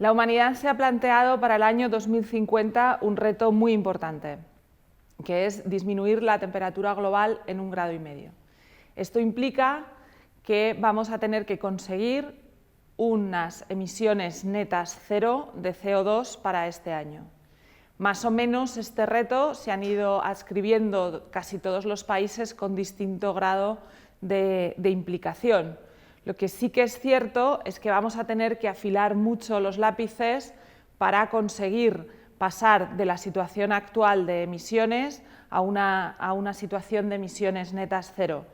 La humanidad se ha planteado para el año 2050 un reto muy importante, que es disminuir la temperatura global en 1,5 grados. Esto implica que vamos a tener que conseguir unas emisiones netas cero de CO2 para este año. Más o menos este reto se han ido adscribiendo casi todos los países con distinto grado de implicación. Lo que sí que es cierto es que vamos a tener que afilar mucho los lápices para conseguir pasar de la situación actual de emisiones a una situación de emisiones netas cero,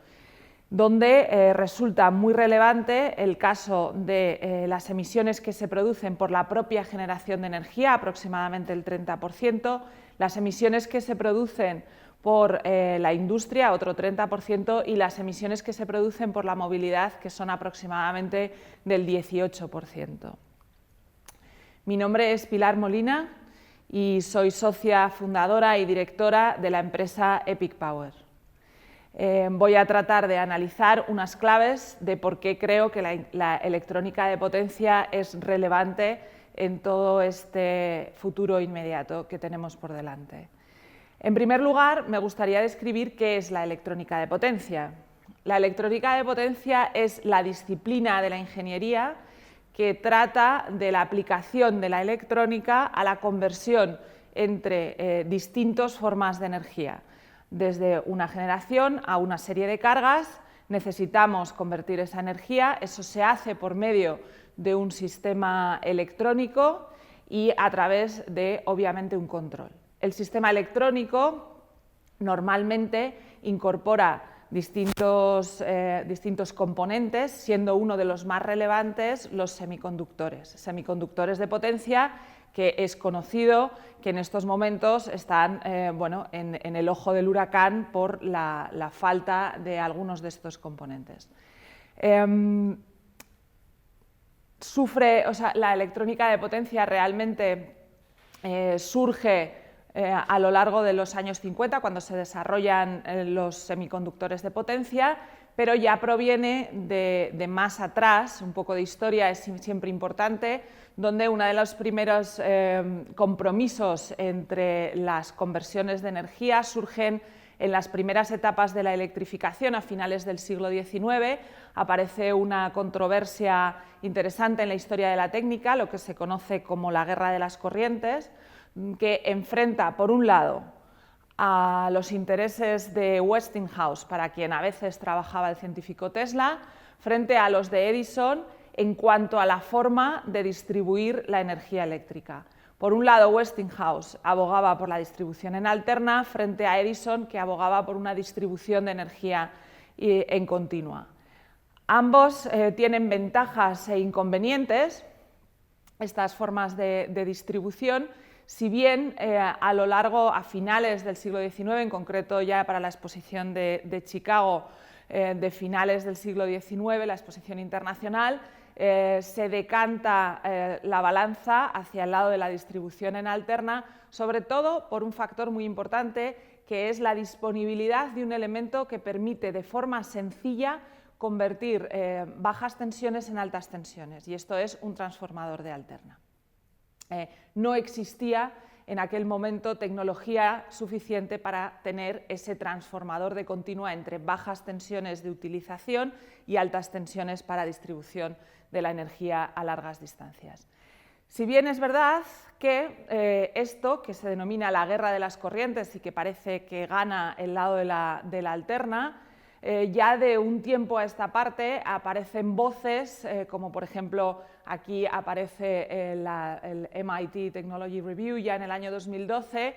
donde resulta muy relevante el caso de las emisiones que se producen por la propia generación de energía, aproximadamente el 30%, las emisiones que se producen por la industria, otro 30%, y las emisiones que se producen por la movilidad, que son aproximadamente del 18%. Mi nombre es Pilar Molina y soy socia fundadora y directora de la empresa Epic Power. Voy a tratar de analizar unas claves de por qué creo que la electrónica de potencia es relevante en todo este futuro inmediato que tenemos por delante. En primer lugar, me gustaría describir qué es la electrónica de potencia. La electrónica de potencia es la disciplina de la ingeniería que trata de la aplicación de la electrónica a la conversión entre distintas formas de energía. Desde una generación a una serie de cargas necesitamos convertir esa energía, eso se hace por medio de un sistema electrónico y a través de, obviamente, un control. El sistema electrónico normalmente incorpora distintos componentes, siendo uno de los más relevantes los semiconductores de potencia, que es conocido que en estos momentos están en el ojo del huracán por la falta de algunos de estos componentes. La electrónica de potencia realmente surge a lo largo de los años 50, cuando se desarrollan los semiconductores de potencia, pero ya proviene de más atrás. Un poco de historia es siempre importante, donde uno de los primeros compromisos entre las conversiones de energía surgen en las primeras etapas de la electrificación a finales del siglo XIX. Aparece una controversia interesante en la historia de la técnica, lo que se conoce como la Guerra de las Corrientes, que enfrenta, por un lado, a los intereses de Westinghouse, para quien a veces trabajaba el científico Tesla, frente a los de Edison en cuanto a la forma de distribuir la energía eléctrica. Por un lado, Westinghouse abogaba por la distribución en alterna, frente a Edison, que abogaba por una distribución de energía en continua. Ambos tienen ventajas e inconvenientes, estas formas de distribución. Si bien a finales del siglo XIX, en concreto ya para la exposición de Chicago de finales del siglo XIX, la exposición internacional, se decanta la balanza hacia el lado de la distribución en alterna, sobre todo por un factor muy importante, que es la disponibilidad de un elemento que permite de forma sencilla convertir bajas tensiones en altas tensiones, y esto es un transformador de alterna. No existía en aquel momento tecnología suficiente para tener ese transformador de continua entre bajas tensiones de utilización y altas tensiones para distribución de la energía a largas distancias. Si bien es verdad que esto, que se denomina la guerra de las corrientes y que parece que gana el lado de la alterna, ya de un tiempo a esta parte aparecen voces, como por ejemplo aquí aparece el MIT Technology Review ya en el año 2012,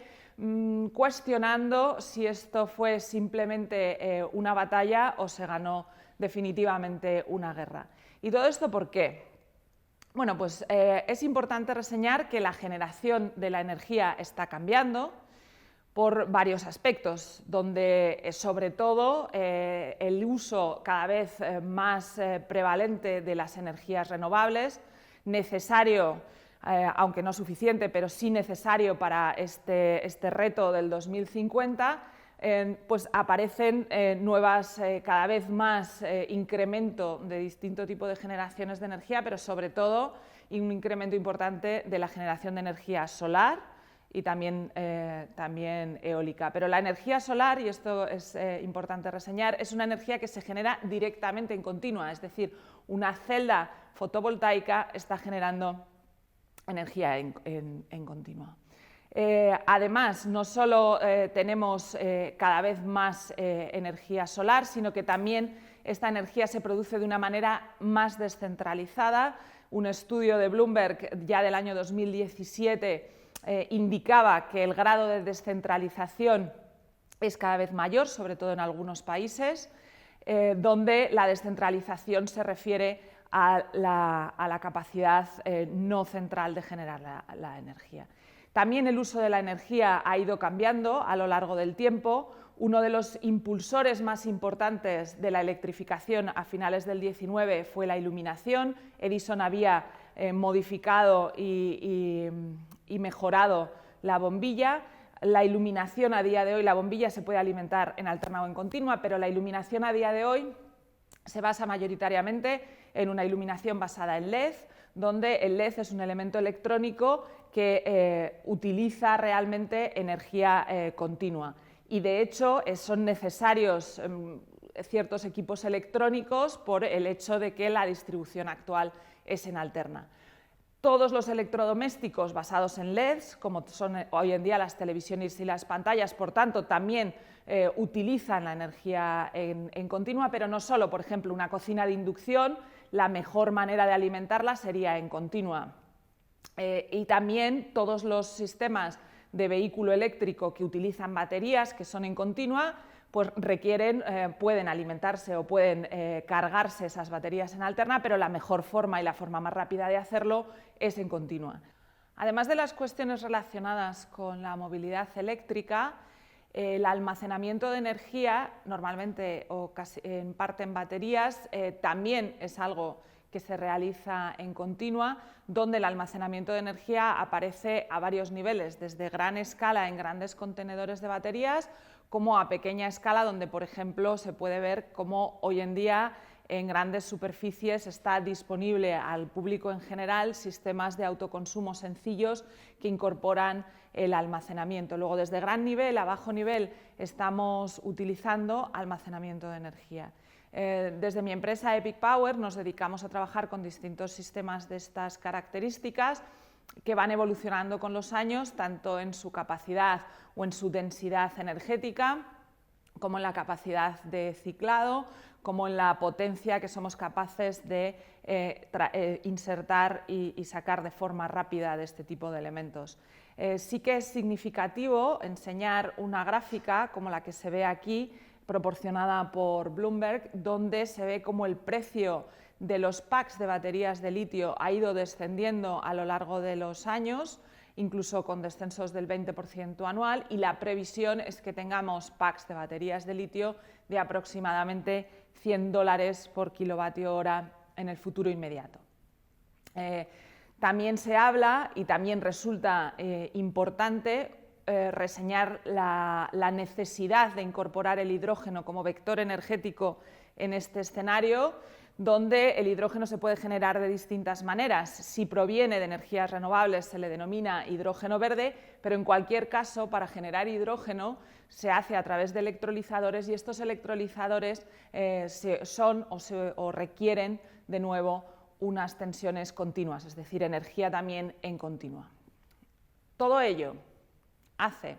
cuestionando si esto fue simplemente una batalla o se ganó definitivamente una guerra. ¿Y todo esto por qué? Bueno, pues es importante reseñar que la generación de la energía está cambiando por varios aspectos, donde sobre todo el uso cada vez más prevalente de las energías renovables, necesario, aunque no suficiente, pero sí necesario para este reto del 2050, pues aparecen nuevas, cada vez más incremento de distinto tipo de generaciones de energía, pero sobre todo un incremento importante de la generación de energía solar y también eólica. Pero la energía solar, y esto es importante reseñar, es una energía que se genera directamente en continua, es decir, una celda fotovoltaica está generando energía en continua. Además, no solo tenemos cada vez más energía solar, sino que también esta energía se produce de una manera más descentralizada. Un estudio de Bloomberg ya del año 2017 indicaba que el grado de descentralización es cada vez mayor, sobre todo en algunos países, donde la descentralización se refiere a la capacidad no central de generar la energía. También el uso de la energía ha ido cambiando a lo largo del tiempo. Uno de los impulsores más importantes de la electrificación a finales del 19 fue la iluminación. Edison había modificado y mejorado la bombilla. La iluminación a día de hoy, la bombilla se puede alimentar en alterna o en continua, pero la iluminación a día de hoy se basa mayoritariamente en una iluminación basada en LED, donde el LED es un elemento electrónico que utiliza realmente energía continua. Y de hecho son necesarios ciertos equipos electrónicos por el hecho de que la distribución actual es en alterna. Todos los electrodomésticos basados en LEDs, como son hoy en día las televisiones y las pantallas, por tanto, también utilizan la energía en continua, pero no solo. Por ejemplo, una cocina de inducción, la mejor manera de alimentarla sería en continua. Y también todos los sistemas de vehículo eléctrico que utilizan baterías, que son en continua, pues pueden alimentarse o pueden cargarse esas baterías en alterna, pero la mejor forma y la forma más rápida de hacerlo es en continua. Además de las cuestiones relacionadas con la movilidad eléctrica, el almacenamiento de energía, normalmente o casi en parte en baterías, también es algo que se realiza en continua, donde el almacenamiento de energía aparece a varios niveles, desde gran escala en grandes contenedores de baterías, como a pequeña escala, donde, por ejemplo, se puede ver cómo hoy en día en grandes superficies está disponible al público en general sistemas de autoconsumo sencillos que incorporan el almacenamiento. Luego, desde gran nivel a bajo nivel, estamos utilizando almacenamiento de energía. Desde mi empresa Epic Power nos dedicamos a trabajar con distintos sistemas de estas características que van evolucionando con los años, tanto en su capacidad o en su densidad energética, como en la capacidad de ciclado, como en la potencia que somos capaces de insertar y sacar de forma rápida de este tipo de elementos. Sí que es significativo enseñar una gráfica como la que se ve aquí, proporcionada por Bloomberg, donde se ve cómo el precio de los packs de baterías de litio ha ido descendiendo a lo largo de los años, incluso con descensos del 20% anual, y la previsión es que tengamos packs de baterías de litio de aproximadamente $100 por kilovatio hora en el futuro inmediato. También se habla y también resulta importante reseñar la necesidad de incorporar el hidrógeno como vector energético en este escenario, donde el hidrógeno se puede generar de distintas maneras. Si proviene de energías renovables se le denomina hidrógeno verde, pero en cualquier caso para generar hidrógeno se hace a través de electrolizadores y estos electrolizadores requieren de nuevo unas tensiones continuas, es decir, energía también en continua. Todo ello hace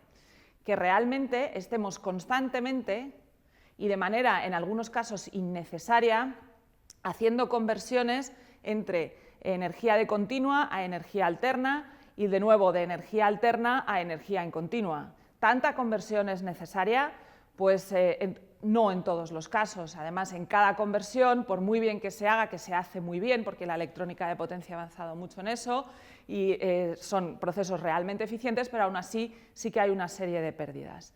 que realmente estemos constantemente y de manera, en algunos casos, innecesaria, haciendo conversiones entre energía de continua a energía alterna y, de nuevo, de energía alterna a energía en continua. ¿Tanta conversión es necesaria? Pues no en todos los casos. Además, en cada conversión, por muy bien que se haga, que se hace muy bien, porque la electrónica de potencia ha avanzado mucho en eso y son procesos realmente eficientes, pero aún así sí que hay una serie de pérdidas.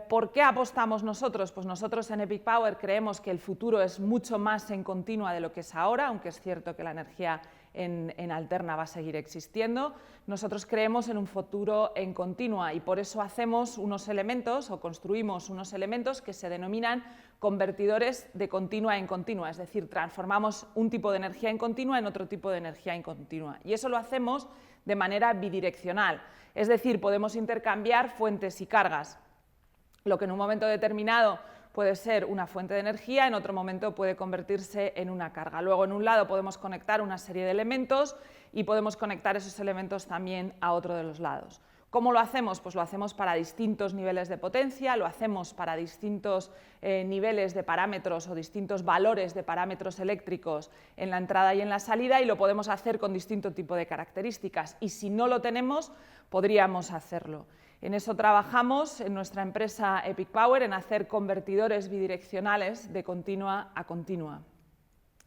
¿Por qué apostamos nosotros? Pues nosotros en Epic Power creemos que el futuro es mucho más en continua de lo que es ahora, aunque es cierto que la energía en alterna va a seguir existiendo. Nosotros creemos en un futuro en continua y por eso hacemos unos elementos o construimos unos elementos que se denominan convertidores de continua en continua, es decir, transformamos un tipo de energía en continua en otro tipo de energía en continua. Y eso lo hacemos de manera bidireccional, es decir, podemos intercambiar fuentes y cargas. Lo que en un momento determinado puede ser una fuente de energía, en otro momento puede convertirse en una carga. Luego, en un lado podemos conectar una serie de elementos y podemos conectar esos elementos también a otro de los lados. ¿Cómo lo hacemos? Pues lo hacemos para distintos niveles de potencia, lo hacemos para distintos niveles de parámetros o distintos valores de parámetros eléctricos en la entrada y en la salida, y lo podemos hacer con distinto tipo de características. Y si no lo tenemos, podríamos hacerlo. En eso trabajamos en nuestra empresa Epic Power, en hacer convertidores bidireccionales de continua a continua.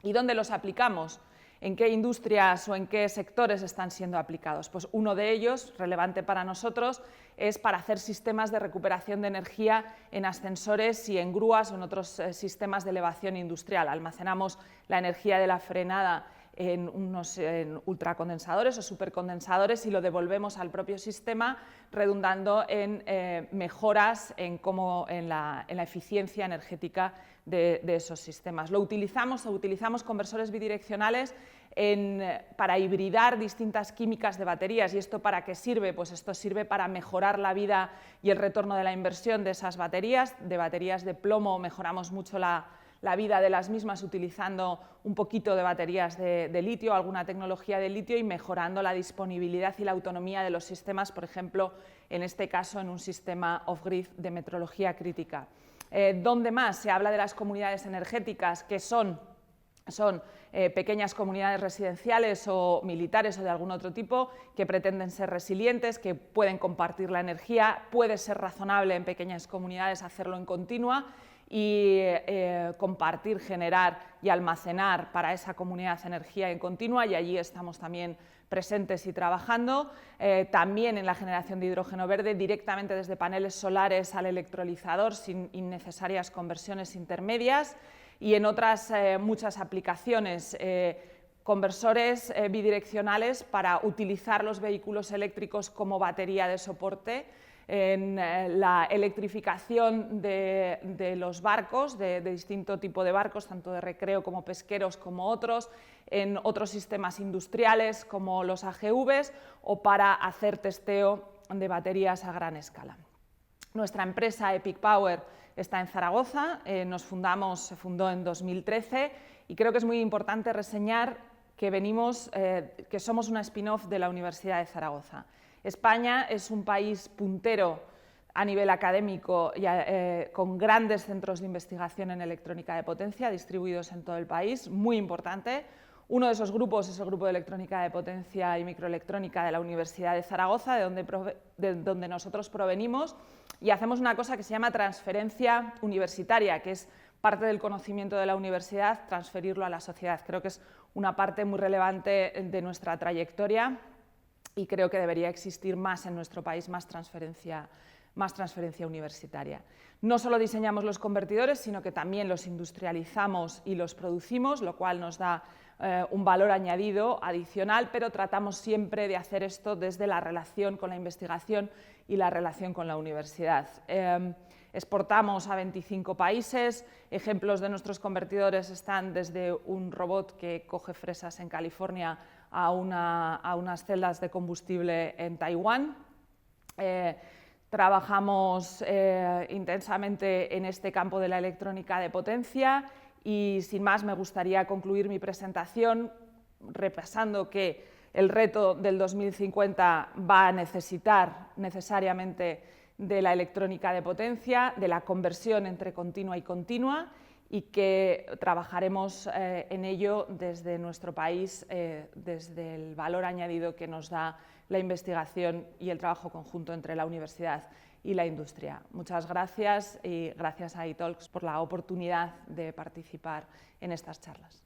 ¿Y dónde los aplicamos? ¿En qué industrias o en qué sectores están siendo aplicados? Pues uno de ellos, relevante para nosotros, es para hacer sistemas de recuperación de energía en ascensores y en grúas o en otros sistemas de elevación industrial. Almacenamos la energía de la frenada en unos ultracondensadores o supercondensadores y lo devolvemos al propio sistema, redundando en mejoras en la eficiencia energética de esos sistemas. Utilizamos conversores bidireccionales para hibridar distintas químicas de baterías. ¿Y esto para qué sirve? Pues esto sirve para mejorar la vida y el retorno de la inversión de esas baterías. De baterías de plomo mejoramos mucho la vida de las mismas utilizando un poquito de baterías de litio, alguna tecnología de litio, y mejorando la disponibilidad y la autonomía de los sistemas, por ejemplo, en este caso en un sistema off-grid de metrología crítica. ¿Dónde más? Se habla de las comunidades energéticas, que son pequeñas comunidades residenciales o militares o de algún otro tipo que pretenden ser resilientes, que pueden compartir la energía. Puede ser razonable en pequeñas comunidades hacerlo en continua y compartir, generar y almacenar para esa comunidad energía en continua, y allí estamos también presentes y trabajando. También en la generación de hidrógeno verde directamente desde paneles solares al electrolizador sin innecesarias conversiones intermedias, y en otras muchas aplicaciones, conversores bidireccionales para utilizar los vehículos eléctricos como batería de soporte, en la electrificación de los barcos, de distinto tipo de barcos, tanto de recreo como pesqueros como otros, en otros sistemas industriales como los AGVs, o para hacer testeo de baterías a gran escala. Nuestra empresa Epic Power está en Zaragoza, se fundó en 2013, y creo que es muy importante reseñar que somos una spin-off de la Universidad de Zaragoza. España es un país puntero a nivel académico y con grandes centros de investigación en electrónica de potencia distribuidos en todo el país, muy importante. Uno de esos grupos es el Grupo de Electrónica de Potencia y Microelectrónica de la Universidad de Zaragoza, de donde nosotros provenimos, y hacemos una cosa que se llama transferencia universitaria, que es parte del conocimiento de la universidad, transferirlo a la sociedad. Creo que es una parte muy relevante de nuestra trayectoria y creo que debería existir más en nuestro país, más transferencia universitaria. No solo diseñamos los convertidores, sino que también los industrializamos y los producimos, lo cual nos da un valor añadido adicional, pero tratamos siempre de hacer esto desde la relación con la investigación y la relación con la universidad. Exportamos a 25 países. Ejemplos de nuestros convertidores están desde un robot que coge fresas en California a unas celdas de combustible en Taiwán. Trabajamos intensamente en este campo de la electrónica de potencia, y sin más me gustaría concluir mi presentación repasando que el reto del 2050 va a necesitar necesariamente de la electrónica de potencia, de la conversión entre continua y continua, y que trabajaremos en ello desde nuestro país, desde el valor añadido que nos da la investigación y el trabajo conjunto entre la universidad y la industria. Muchas gracias, y gracias a eTalks por la oportunidad de participar en estas charlas.